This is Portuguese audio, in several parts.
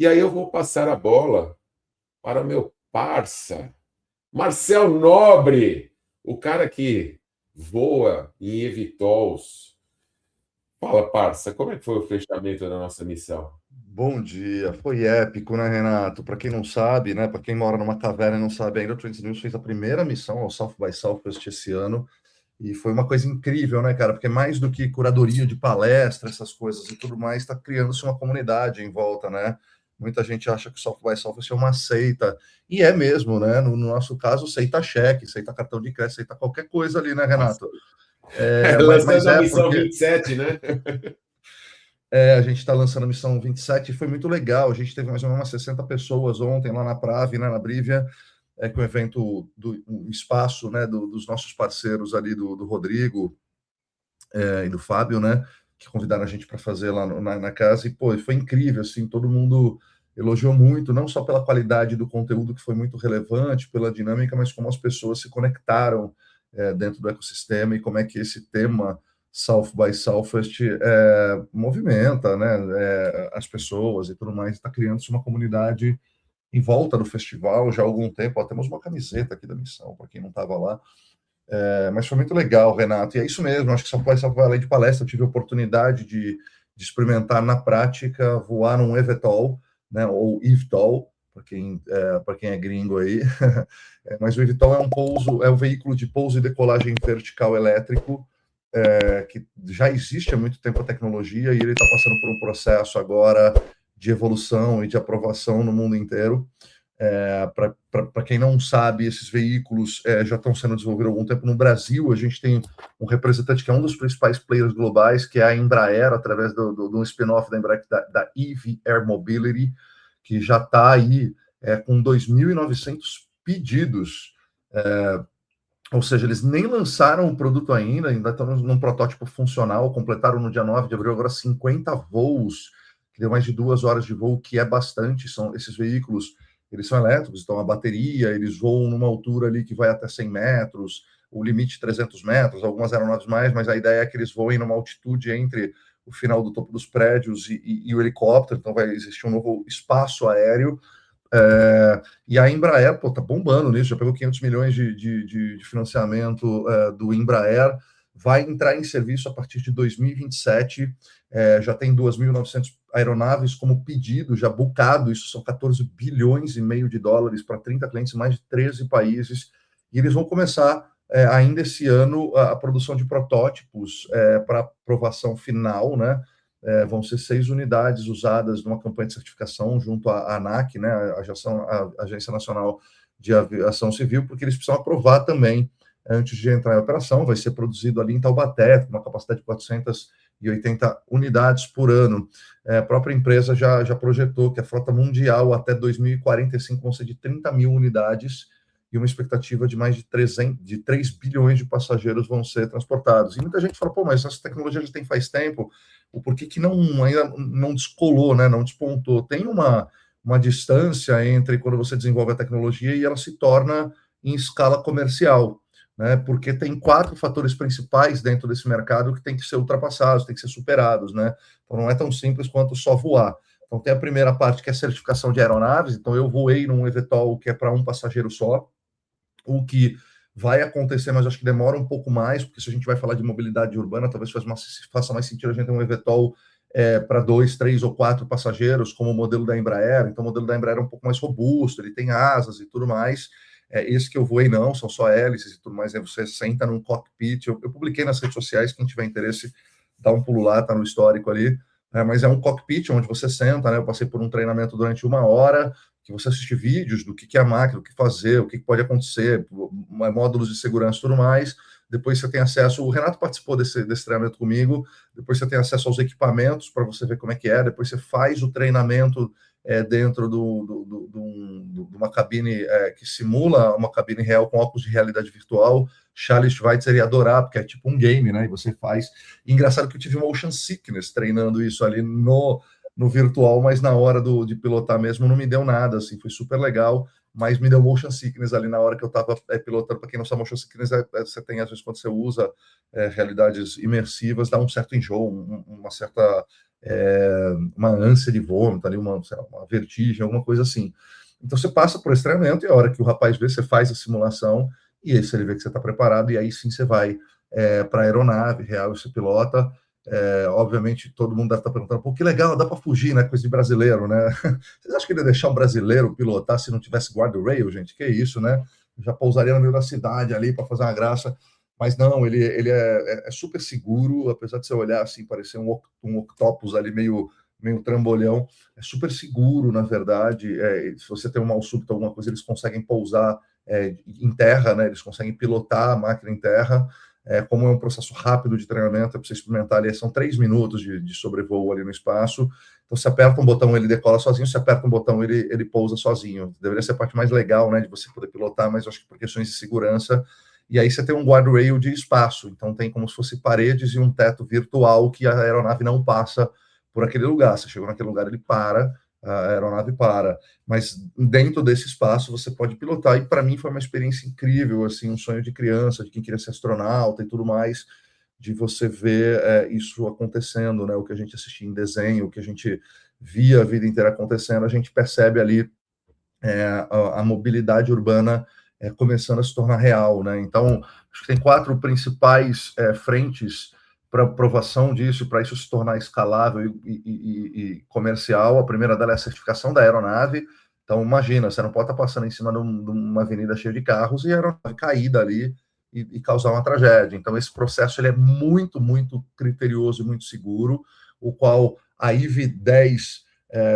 E aí eu vou passar a bola para meu parça, Marcel Nobre, o cara que voa em eVTOLs. Fala, parça, como é que foi o fechamento da nossa missão? Bom dia, foi épico, né, Renato? Para quem não sabe, né, para quem mora numa caverna e não sabe ainda, o Trends News fez a primeira missão ao South by Southwest esse ano e foi uma coisa incrível, né, cara? Porque mais do que curadoria de palestra, essas coisas e tudo mais, está criando-se uma comunidade em volta, né? Muita gente acha que o South by Southwest é uma seita, e é mesmo, né? No nosso caso, seita cheque, seita cartão de crédito, seita qualquer coisa ali, né, Nossa. Renato? Mas Lançando a missão porque 27, né? a gente está lançando a missão 27 e foi muito legal. A gente teve mais ou menos umas 60 pessoas ontem lá na Prave, né, na Brívia, com o evento do um espaço, né, dos nossos parceiros ali, do Rodrigo e do Fábio, né, que convidaram a gente para fazer lá na casa. E, pô, foi incrível, assim, todo mundo elogiou muito, não só pela qualidade do conteúdo, que foi muito relevante, pela dinâmica, mas como as pessoas se conectaram dentro do ecossistema e como é que esse tema South by Southwest movimenta, né, as pessoas e tudo mais, está criando-se uma comunidade em volta do festival já há algum tempo. Ó, temos uma camiseta aqui da missão, para quem não estava lá. Mas foi muito legal, Renato. E é isso mesmo, acho que só foi além de palestra, eu tive a oportunidade de experimentar na prática voar num eVTOL, né, ou eVTOL, para quem é gringo aí. Mas o eVTOL é um veículo de pouso e decolagem vertical elétrico, que já existe há muito tempo a tecnologia, e ele está passando por um processo agora de evolução e de aprovação no mundo inteiro. Para quem não sabe, esses veículos já estão sendo desenvolvidos há algum tempo. No Brasil, a gente tem um representante que é um dos principais players globais, que é a Embraer, através de um spin-off da Embraer, da EV Air Mobility, que já está aí com 2.900 pedidos. Ou seja, eles nem lançaram o produto ainda estão num protótipo funcional, completaram no dia 9 de abril agora 50 voos, que deu mais de 2 horas de voo, que é bastante. São esses veículos, eles são elétricos, então a bateria, eles voam numa altura ali que vai até 100 metros, o limite 300 metros, algumas aeronaves mais, mas a ideia é que eles voem numa altitude entre o final do topo dos prédios e o helicóptero, então vai existir um novo espaço aéreo. E a Embraer, pô, tá bombando nisso, já pegou 500 milhões de financiamento do Embraer, vai entrar em serviço a partir de 2027, já tem 2.900 aeronaves como pedido, já bucado, isso são 14 bilhões e meio de dólares para 30 clientes em mais de 13 países, e eles vão começar ainda esse ano a produção de protótipos para aprovação final, né? Vão ser 6 unidades usadas numa campanha de certificação junto à ANAC, né, a Agência Nacional de Aviação Civil, porque eles precisam aprovar também antes de entrar em operação. Vai ser produzido ali em Taubaté, com uma capacidade de 480 unidades por ano. A própria empresa já projetou que a frota mundial até 2045 vão ser de 30 mil unidades e uma expectativa de mais de 3 bilhões de passageiros vão ser transportados. E muita gente fala, pô, mas essa tecnologia já tem faz tempo, o porquê que ainda não descolou, né, não despontou. Tem uma distância entre quando você desenvolve a tecnologia e ela se torna em escala comercial, né, porque tem 4 fatores principais dentro desse mercado que tem que ser ultrapassados, tem que ser superados, né, então não é tão simples quanto só voar. Então tem a primeira parte, que é a certificação de aeronaves. Então eu voei num eVTOL que é para um passageiro só, o que vai acontecer, mas acho que demora um pouco mais, porque se a gente vai falar de mobilidade urbana, talvez faça mais sentido a gente ter um eVTOL para 2, 3 ou 4 passageiros, como o modelo da Embraer. Então, o modelo da Embraer é um pouco mais robusto, ele tem asas e tudo mais. Esse que eu voei não, são só hélices e tudo mais. Aí você senta num cockpit. Eu publiquei nas redes sociais, quem tiver interesse, dá um pulo lá, tá no histórico ali. Mas é um cockpit onde você senta, né? Eu passei por um treinamento durante 1 hora, que você assiste vídeos do que é a máquina, o que fazer, o que pode acontecer, módulos de segurança e tudo mais. Depois você tem acesso, o Renato participou desse treinamento comigo, depois você tem acesso aos equipamentos para você ver como é que é, depois você faz o treinamento dentro de uma cabine que simula uma cabine real com óculos de realidade virtual. Charles Schweitzer ia adorar, porque é tipo um game, né? E você faz. E engraçado que eu tive motion sickness treinando isso ali no virtual, mas na hora de pilotar mesmo não me deu nada, assim, foi super legal, mas me deu motion sickness ali na hora que eu estava pilotando. Para quem não sabe, motion sickness você tem, às vezes, quando você usa realidades imersivas, dá um certo enjoo, uma certa uma ânsia de vômito, ali uma vertigem, alguma coisa assim. Então você passa por esse treinamento e a hora que o rapaz vê, você faz a simulação e aí ele vê que você está preparado e aí sim você vai para a aeronave real e você pilota. Obviamente todo mundo deve estar perguntando, pô, que legal, dá para fugir, né? Coisa de brasileiro, né? Vocês acham que ele ia deixar um brasileiro pilotar se não tivesse guardrail, gente? Que isso, né? Já pousaria no meio da cidade ali para fazer uma graça. Mas não, ele é super seguro, apesar de você olhar assim, parecer um octopus ali meio trambolhão, é super seguro, na verdade. Se você tem um mal súbito, alguma coisa, eles conseguem pousar em terra, né? Eles conseguem pilotar a máquina em terra. Como é um processo rápido de treinamento, é para você experimentar ali, são 3 minutos de sobrevoo ali no espaço. Então, você aperta um botão, ele decola sozinho, se aperta um botão, ele pousa sozinho. Deveria ser a parte mais legal, né, de você poder pilotar, mas eu acho que por questões de segurança. E aí você tem um guardrail de espaço, então tem como se fosse paredes e um teto virtual que a aeronave não passa por aquele lugar. Você chegou naquele lugar, ele para, a aeronave para. Mas dentro desse espaço você pode pilotar, e para mim foi uma experiência incrível, assim, um sonho de criança, de quem queria ser astronauta e tudo mais, de você ver isso acontecendo, né? O que a gente assistia em desenho, o que a gente via a vida inteira acontecendo, a gente percebe ali a mobilidade urbana começando a se tornar real, né? Então, acho que tem 4 principais frentes para aprovação disso, para isso se tornar escalável e comercial. A primeira dela é a certificação da aeronave. Então, imagina, você não pode estar passando em cima de uma avenida cheia de carros e a aeronave caída ali e causar uma tragédia. Então, esse processo ele é muito, muito criterioso e muito seguro, o qual a IV10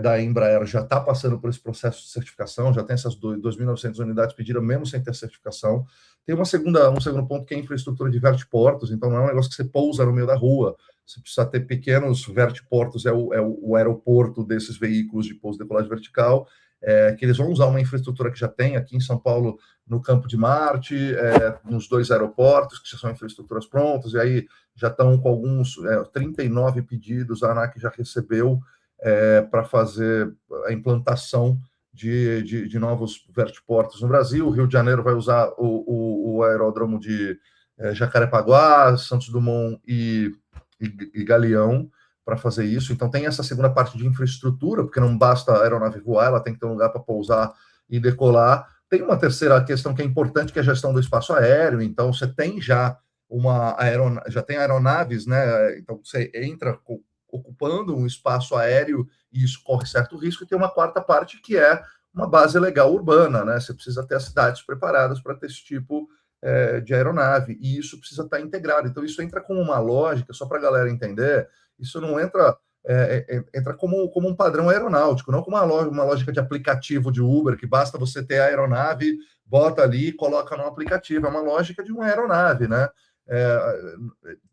da Embraer já está passando por esse processo de certificação, já tem essas 2.900 unidades pedidas mesmo sem ter certificação. Tem um segundo ponto que é a infraestrutura de vertiportos, então não é um negócio que você pousa no meio da rua, você precisa ter pequenos vertiportos, o aeroporto desses veículos de pouso e decolagem vertical, que eles vão usar uma infraestrutura que já tem aqui em São Paulo, no Campo de Marte, nos 2 aeroportos, que já são infraestruturas prontas, e aí já estão com alguns 39 pedidos, a ANAC já recebeu para fazer a implantação de novos vertiportos no Brasil. O Rio de Janeiro vai usar o aeródromo de Jacarepaguá, Santos Dumont e Galeão para fazer isso. Então tem essa segunda parte de infraestrutura, porque não basta a aeronave voar, ela tem que ter um lugar para pousar e decolar. Tem uma terceira questão que é importante, que é a gestão do espaço aéreo. Então você tem já já tem aeronaves, né? Então você entra ocupando um espaço aéreo e isso corre certo risco, e tem uma quarta parte que é uma base legal urbana, né? Você precisa ter as cidades preparadas para ter esse tipo de aeronave, e isso precisa estar integrado. Então, isso entra como uma lógica, só para a galera entender, isso não entra, entra como um padrão aeronáutico, não como uma lógica de aplicativo de Uber, que basta você ter a aeronave, bota ali e coloca no aplicativo. É uma lógica de uma aeronave, né?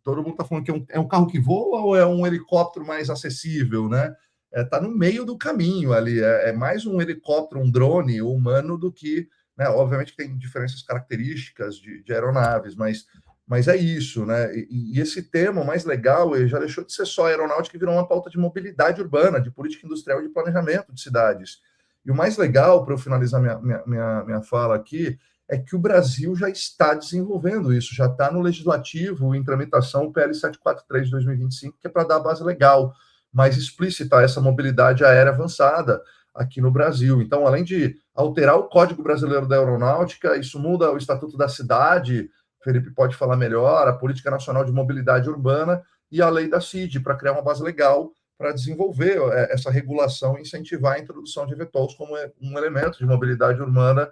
Todo mundo está falando que é um carro que voa ou é um helicóptero mais acessível, né? Está no meio do caminho ali, é mais um helicóptero, um drone humano do que, né? Obviamente que tem diferentes características de aeronaves, mas é isso, né? E esse tema, o mais legal, ele já deixou de ser só aeronáutica e virou uma pauta de mobilidade urbana, de política industrial e de planejamento de cidades. E o mais legal, para eu finalizar minha fala aqui, é que o Brasil já está desenvolvendo isso, já está no legislativo, em tramitação, o PL 743 de 2025, que é para dar a base legal mais explícita a essa mobilidade aérea avançada aqui no Brasil. Então, além de alterar o Código Brasileiro da Aeronáutica, isso muda o Estatuto da Cidade, Felipe pode falar melhor, a Política Nacional de Mobilidade Urbana e a lei da CID, para criar uma base legal para desenvolver essa regulação e incentivar a introdução de eVTOLs como um elemento de mobilidade urbana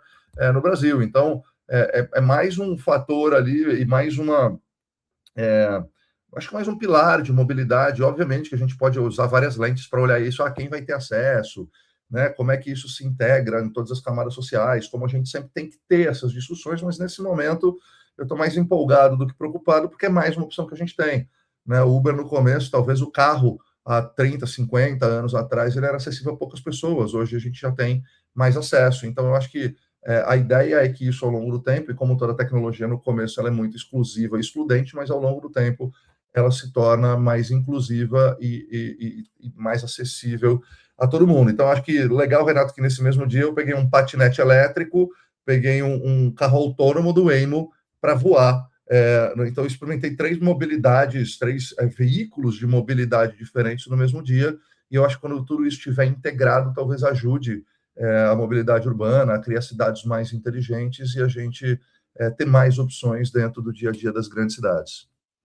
no Brasil. Então, é mais um fator ali e mais acho que mais um pilar de mobilidade. Obviamente que a gente pode usar várias lentes para olhar isso, quem vai ter acesso, né? Como é que isso se integra em todas as camadas sociais, como a gente sempre tem que ter essas discussões, mas nesse momento eu estou mais empolgado do que preocupado, porque é mais uma opção que a gente tem, né? O Uber no começo, talvez o carro há 30, 50 anos atrás, ele era acessível a poucas pessoas, hoje a gente já tem mais acesso. Então eu acho que a ideia é que isso ao longo do tempo, e como toda tecnologia no começo ela é muito exclusiva e excludente, mas ao longo do tempo ela se torna mais inclusiva e mais acessível a todo mundo. Então, acho que legal, Renato, que nesse mesmo dia eu peguei um patinete elétrico, peguei um carro autônomo do Waymo para voar Então, eu experimentei 3 mobilidades, 3 veículos de mobilidade diferentes no mesmo dia, e eu acho que quando tudo isso estiver integrado, talvez ajude a mobilidade urbana, a criar cidades mais inteligentes e a gente ter mais opções dentro do dia a dia das grandes cidades.